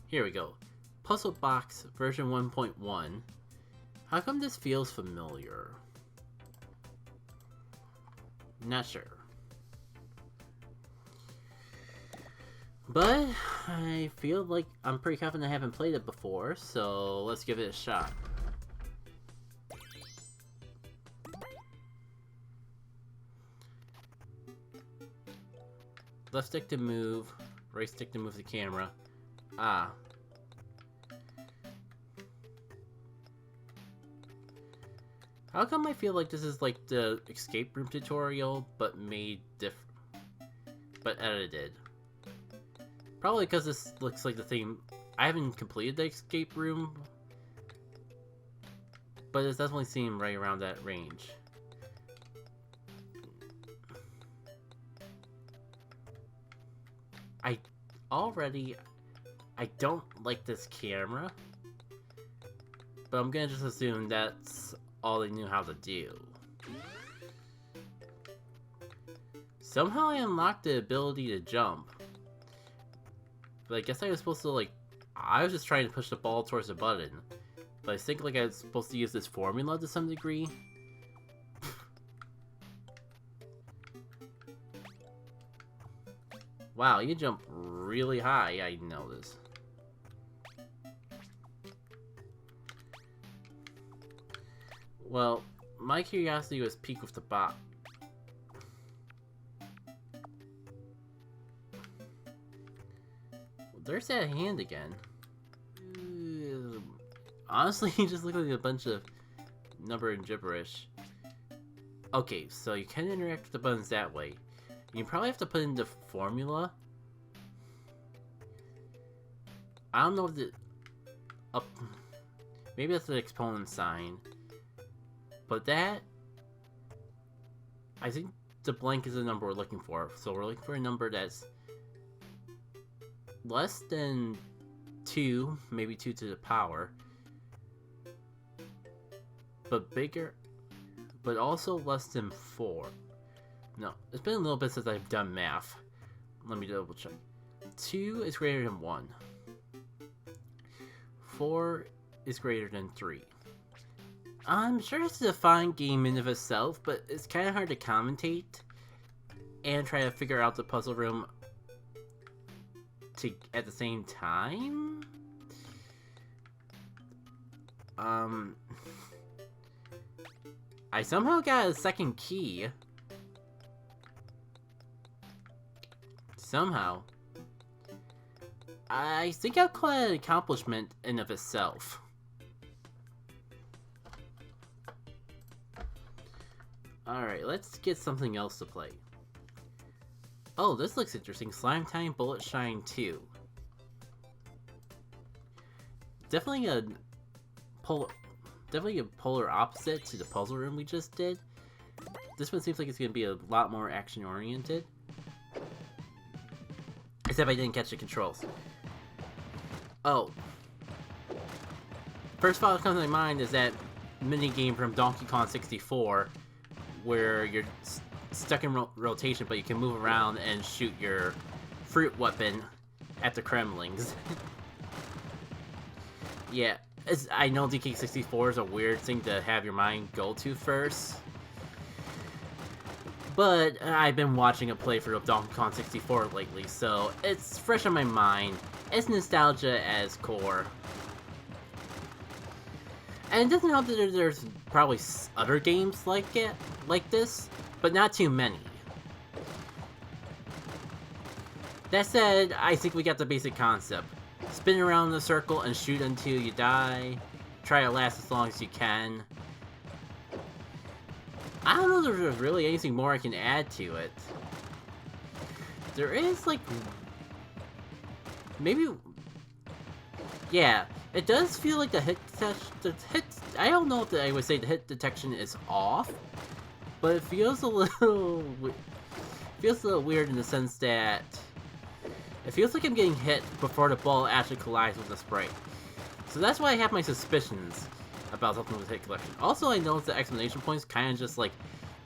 Here we go. Puzzle Box version 1.1. How come this feels familiar? Not sure. But I feel like I'm pretty confident I haven't played it before, so let's give it a shot. Left stick to move, right stick to move the camera. Ah. How come I feel like this is like the escape room tutorial, but made different, but edited? Probably because this looks like the thing. I haven't completed the escape room, but it's definitely seemed right around that range. I don't like this camera, but I'm gonna just assume that's all they knew how to do. Somehow I unlocked the ability to jump. But I guess I was supposed to I was just trying to push the ball towards the button. But I think I was supposed to use this formula to some degree. Wow, you jump really high, I noticed. Well, my curiosity was piqued with the bot. There's that hand again. Honestly, he just looked like a bunch of number and gibberish. Okay, so you can interact with the buttons that way. You probably have to put in the formula. I don't know if the... maybe that's the exponent sign. But that... I think the blank is the number we're looking for. So we're looking for a number that's less than 2, maybe 2 to the power. But bigger, but also less than 4. No, it's been a little bit since I've done math. Let me double check. 2 is greater than 1. 4 is greater than 3. I'm sure it's a fine game in of itself, but it's kind of hard to commentate and try to figure out the puzzle room at the same time. I somehow got a second key. Somehow. I think I'll call it an accomplishment in of itself. Alright, let's get something else to play. Oh, this looks interesting. Slime Time Bullet Shine 2. Definitely a polar opposite to the puzzle room we just did. This one seems like it's going to be a lot more action oriented. Except I didn't catch the controls. Oh. First thought that comes to my mind is that mini game from Donkey Kong 64 where you're stuck in rotation but you can move around and shoot your fruit weapon at the Kremlings. Yeah, I know DK64 is a weird thing to have your mind go to first. But I've been watching a playthrough of Donkey Kong 64 lately, so it's fresh on my mind. It's nostalgia as core. And it doesn't help that there's probably other games like this, but not too many. That said, I think we got the basic concept. Spin around in a circle and shoot until you die. Try to last as long as you can. I don't know if there's really anything more I can add to it. There is, maybe... Yeah, it does feel like the hit... I don't know if I would say the hit detection is off, but it feels a little... feels a little weird in the sense that... It feels like I'm getting hit before the ball actually collides with the sprite. So that's why I have my suspicions about something with hit collection. Also, I noticed the exclamation points kind of just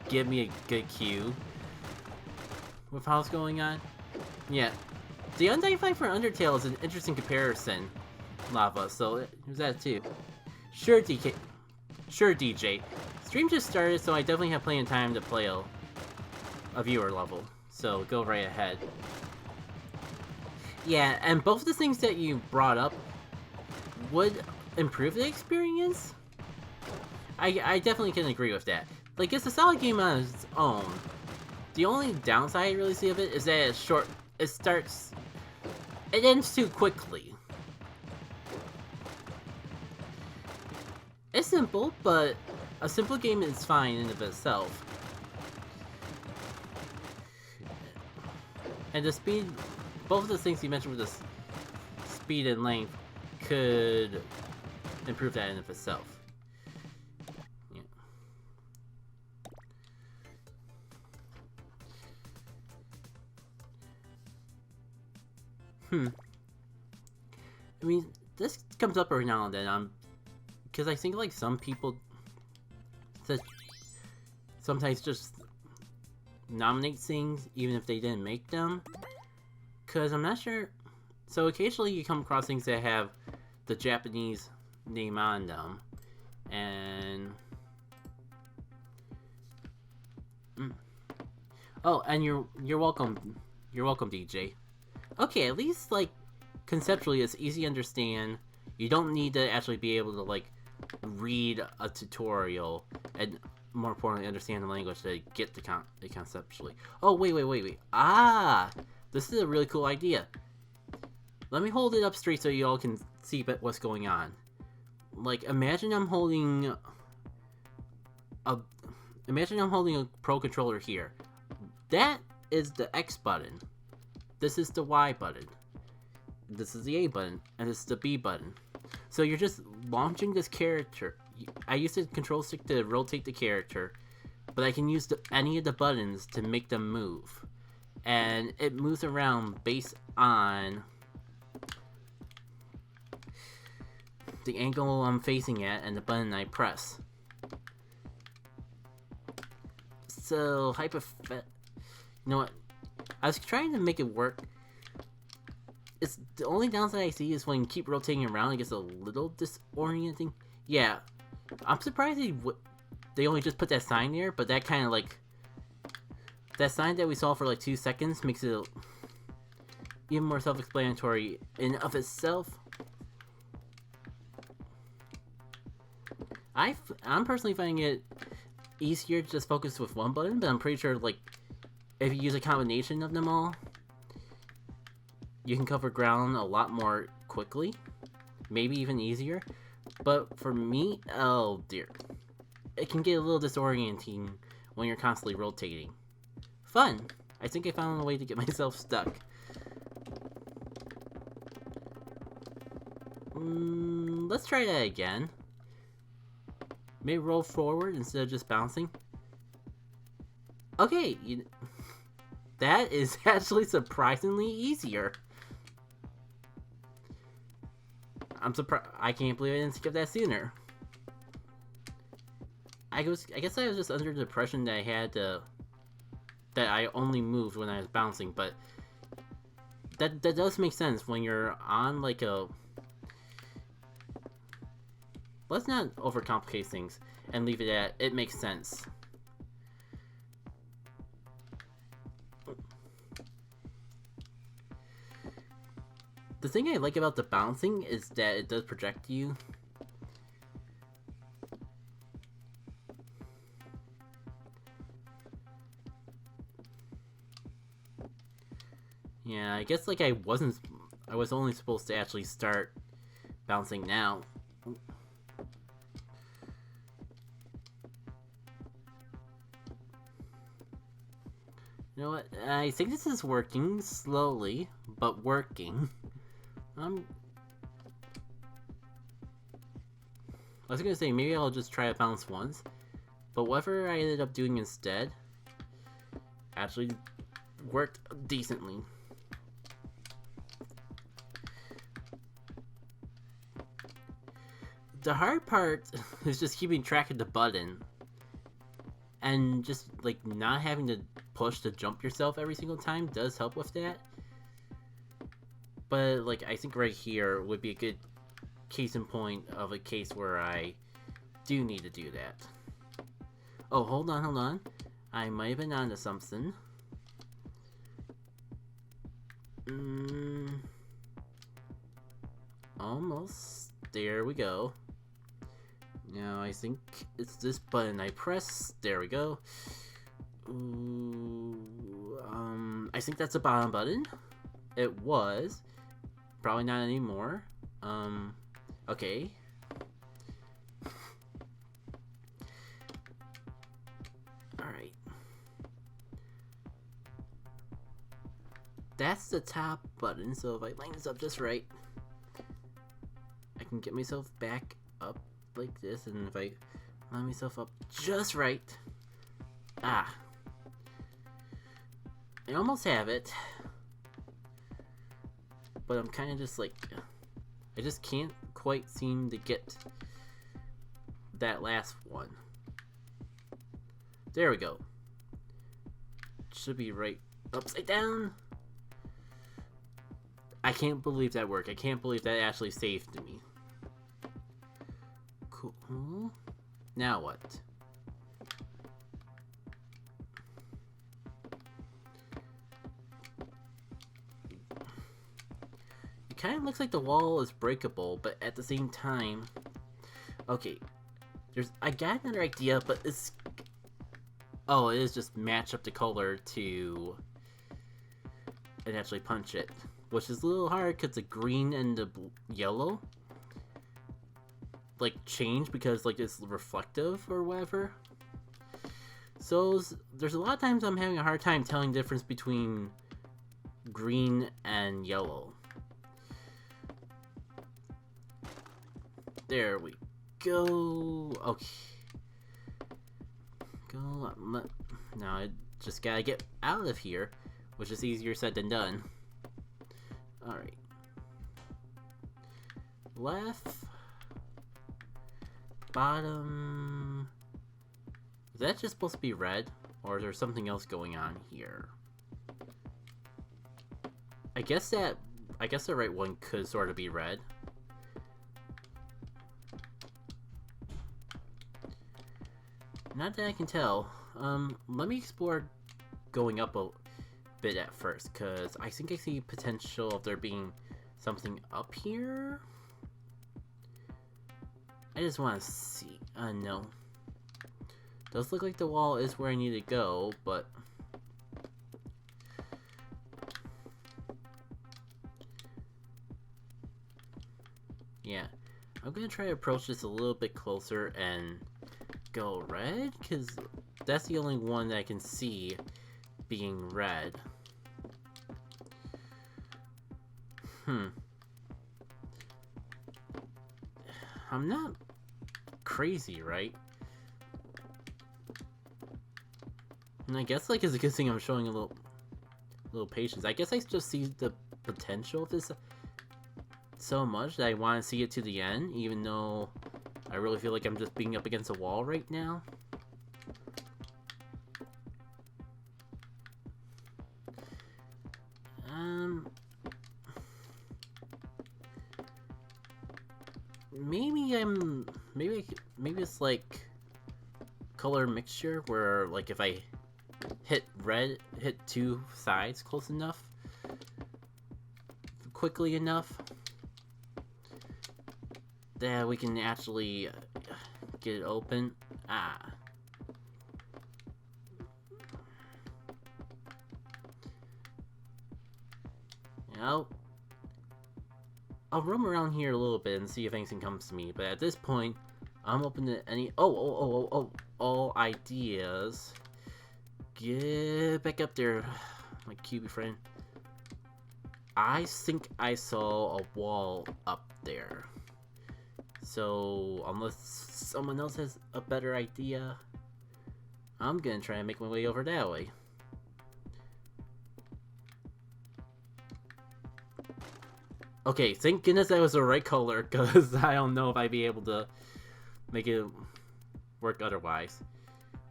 give me a good cue with how's going on. Yeah, The Undying Fight for Undertale is an interesting comparison, Lava, so there's that too. Sure, DK. Sure, DJ. Stream just started, so I definitely have plenty of time to play a viewer level, so go right ahead. Yeah, and both the things that you brought up would improve the experience. I definitely can agree with that. Like, it's a solid game on its own. The only downside I really see of it is that it's short. It ends too quickly. It's simple, but a simple game is fine in and of itself. And the speed, both of the things you mentioned with the speed and length could improve that in and of itself. I mean, this comes up every now and then, because I think, like, some people that sometimes just nominate things even if they didn't make them, because I'm not sure. So occasionally you come across things that have the Japanese name on them, and oh, and you're welcome, DJ. Okay, at least, like, conceptually it's easy to understand. You don't need to actually be able to, like, read a tutorial and, more importantly, understand the language to get the conceptually. Oh, wait. Ah! This is a really cool idea. Let me hold it up straight so you all can see what's going on. Like, imagine I'm holding a Pro Controller here. That is the X button. This is the Y button. This is the A button. And this is the B button. So you're just launching this character. I use the control stick to rotate the character, but I can use any of the buttons to make them move. And it moves around based on the angle I'm facing at and the button I press. So, you know what? I was trying to make it work. It's the only downside I see is when you keep rotating around, it gets a little disorienting. Yeah, I'm surprised they only just put that sign there, but that kind of, like, that sign that we saw for like 2 seconds makes it even more self-explanatory in of itself. I'm personally finding it easier to just focus with one button, but I'm pretty sure, like, if you use a combination of them all, you can cover ground a lot more quickly, maybe even easier. But for me, oh dear, it can get a little disorienting when you're constantly rotating. Fun! I think I found a way to get myself stuck. Let's try that again. Maybe roll forward instead of just bouncing. Okay, that is actually surprisingly easier. I'm surprised. I can't believe I didn't skip that sooner. I guess I was just under the impression that that I only moved when I was bouncing, but that does make sense when you're on, like, a... Let's not overcomplicate things and leave it at it makes sense. The thing I like about the bouncing is that it does project you. Yeah, I guess, like, I was only supposed to actually start bouncing now. You know what? I think this is working slowly, but working. I was gonna say maybe I'll just try to bounce once, but whatever I ended up doing instead actually worked decently. The hard part is just keeping track of the button and just, like, not having to push to jump yourself every single time does help with that. But, like, I think right here would be a good case in point of a case where I do need to do that. Oh, hold on. I might have been onto something. Almost. There we go. Now, I think it's this button I press. There we go. Ooh, I think that's the bottom button. It was. Probably not anymore. Okay. Alright. That's the top button, so if I line this up just right, I can get myself back up like this, and if I line myself up just right, I almost have it, but I'm kind of just like, I just can't quite seem to get that last one. There we go. Should be right upside down. I can't believe that worked. I can't believe that actually saved me. Cool. Now what? It kind of looks like the wall is breakable, but at the same time... Okay. I got another idea, but it's... Oh, it is just match up the color to... and actually punch it. Which is a little hard because the green and the yellow like change because like it's reflective or whatever. So there's a lot of times I'm having a hard time telling the difference between green and yellow. There we go. Okay. Go. Now I just gotta get out of here, which is easier said than done. Alright. Left. Bottom. Is that just supposed to be red? Or is there something else going on here? I guess the right one could sort of be red. Not that I can tell. Let me explore going up a bit at first, because I think I see potential of there being something up here. I just want to see. No. Does look like the wall is where I need to go, but... yeah. I'm going to try to approach this a little bit closer and go red, because that's the only one that I can see being red. I'm not crazy, right? And I guess like it's a good thing I'm showing a little patience. I guess I just see the potential of this so much that I want to see it to the end, even though I really feel like I'm just being up against a wall right now. Maybe it's like color mixture where like if I hit two sides close enough, quickly enough, that we can actually get it open. I'll roam around here a little bit and see if anything comes to me, but at this point, I'm open to any... all ideas. Get back up there, my cubey friend. I think I saw a wall up there. So, unless someone else has a better idea, I'm gonna try and make my way over that way. Okay, thank goodness that was the right color, because I don't know if I'd be able to make it work otherwise.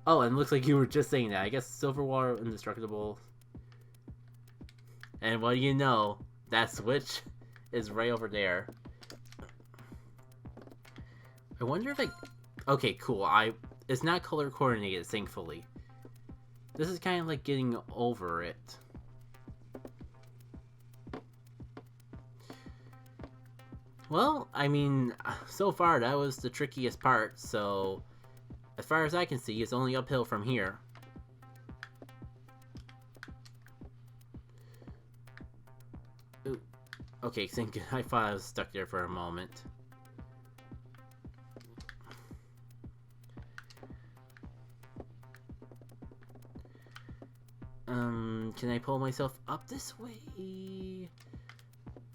Oh, and it looks like you were just saying that. I guess silver wall indestructible. And what do you know? that switch is right over there. I wonder if I... Okay, cool. It's not color coordinated, thankfully. This is kind of like getting over it. Well, I mean, so far that was the trickiest part, so as far as I can see, it's only uphill from here. Ooh. Okay, I thought I was stuck there for a moment. Can I pull myself up this way?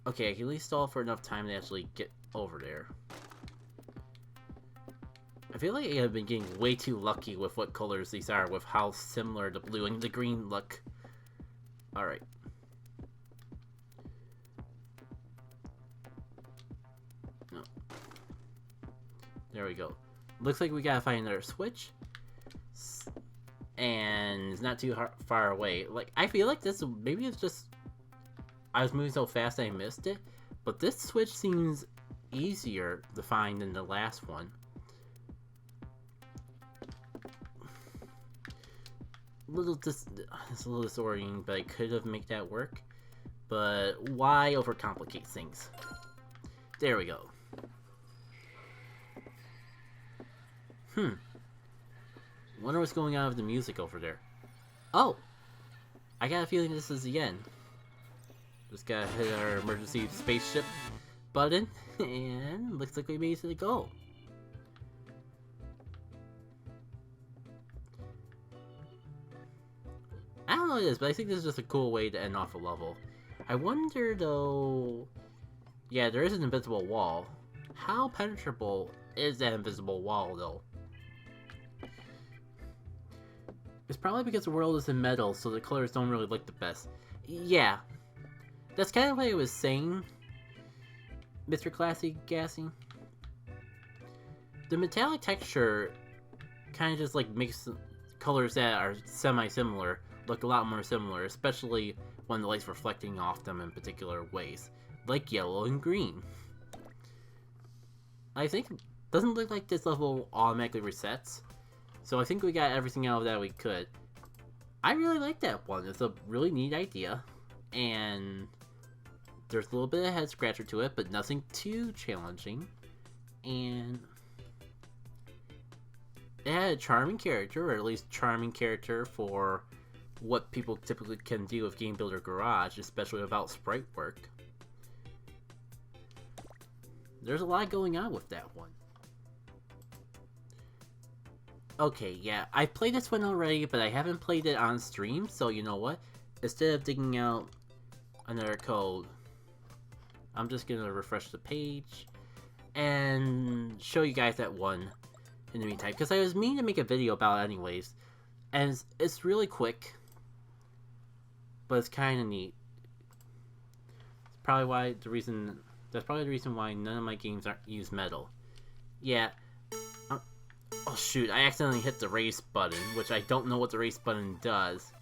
Okay, I can at least stall for enough time to actually get over there. I feel like I have been getting way too lucky with what colors these are, with how similar the blue and the green look. Alright. No. There we go. Looks like we gotta find another switch. And it's not too far away. Like, I feel like this, maybe it's just I was moving so fast I missed it, but this switch seems easier to find than the last one. It's a little disorienting, but I could have made that work. But why overcomplicate things? There we go. Wonder what's going on with the music over there. Oh! I got a feeling this is the end. Just gotta hit our emergency spaceship button, and looks like we made it to the goal. I don't know what it is, but I think this is just a cool way to end off a level. I wonder though... Yeah, there is an invisible wall. How penetrable is that invisible wall though? It's probably because the world is in metal, so the colors don't really look the best. Yeah. That's kind of what I was saying, Mr. Classy Gassy. The metallic texture kind of just like makes colors that are semi-similar look a lot more similar, especially when the light's reflecting off them in particular ways, like yellow and green. I think it doesn't look like this level automatically resets, so I think we got everything out of that we could. I really like that one. It's a really neat idea, and there's a little bit of head scratcher to it, but nothing too challenging. And it had a charming character, or at least charming character for what people typically can do with Game Builder Garage, especially without sprite work. There's a lot going on with that one. Okay, yeah, I played this one already, but I haven't played it on stream, so you know what? Instead of digging out another code, I'm just gonna refresh the page and show you guys that one in the meantime, because I was meaning to make a video about it anyways, and it's really quick, but it's kind of neat. It's probably why that's probably the reason why none of my games use metal. Yeah. Oh shoot, I accidentally hit the race button, which I don't know what the race button does.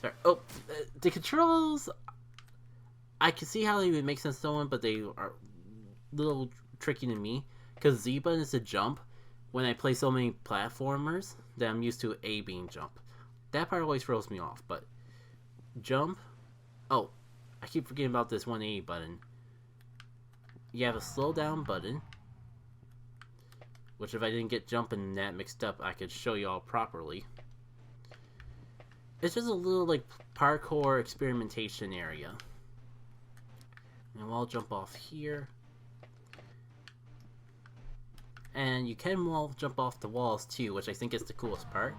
Sorry. Oh, the controls, I can see how they would make sense to someone, but they are a little tricky to me, because Z button is to jump when I play so many platformers that I'm used to A being jump. That part always throws me off, but jump. Oh, I keep forgetting about this 180 button. You have a slow down button, which if I didn't get jumping that mixed up, I could show you all properly. It's just a little like parkour experimentation area. And we'll jump off here. And you can wall jump off the walls too, which I think is the coolest part.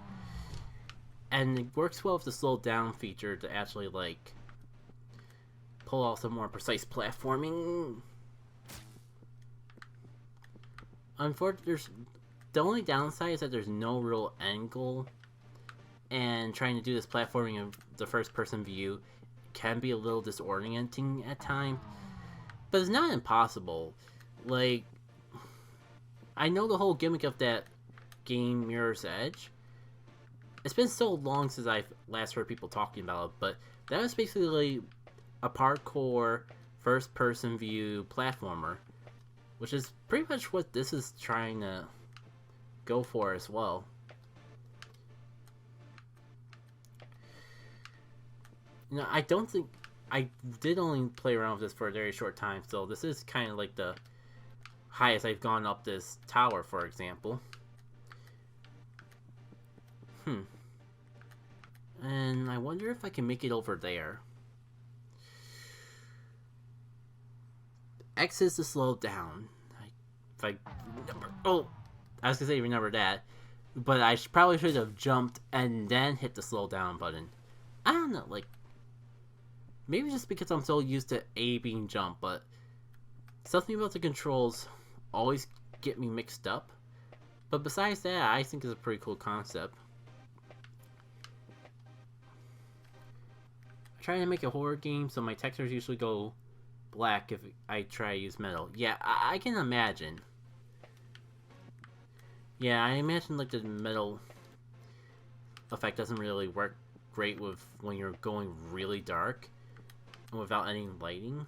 And it works well with the slow down feature to actually like pull off some more precise platforming. Unfortunately, the only downside is that there's no real angle, and trying to do this platforming in the first person view can be a little disorienting at times, but it's not impossible. Like, I know the whole gimmick of that game Mirror's Edge. It's been so long since I've last heard people talking about it, but That was basically a parkour first-person view platformer, which is pretty much what this is trying to go for as well. You know, I don't think I did only play around with this for a very short time, so this is kind of like the highest I've gone up this tower, for example. And I wonder if I can make it over there. X is to slow down. If I remember, oh, I was gonna say remember that, but I probably should have jumped and then hit the slow down button. I don't know, like maybe just because I'm so used to A being jump, but something about the controls always get me mixed up. But besides that, I think it's a pretty cool concept. I'm trying to make a horror game, so my textures usually go black if I try to use metal. Yeah, I can imagine. Yeah, I imagine like the metal effect doesn't really work great with when you're going really dark and without any lighting.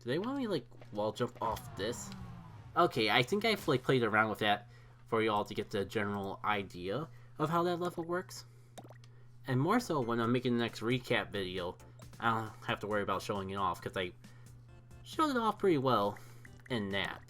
Do they want me like wall jump off this? Okay, I think I've like played around with that for you all to get the general idea of how that level works. And more so when I'm making the next recap video, I don't have to worry about showing it off because I showed it off pretty well in that.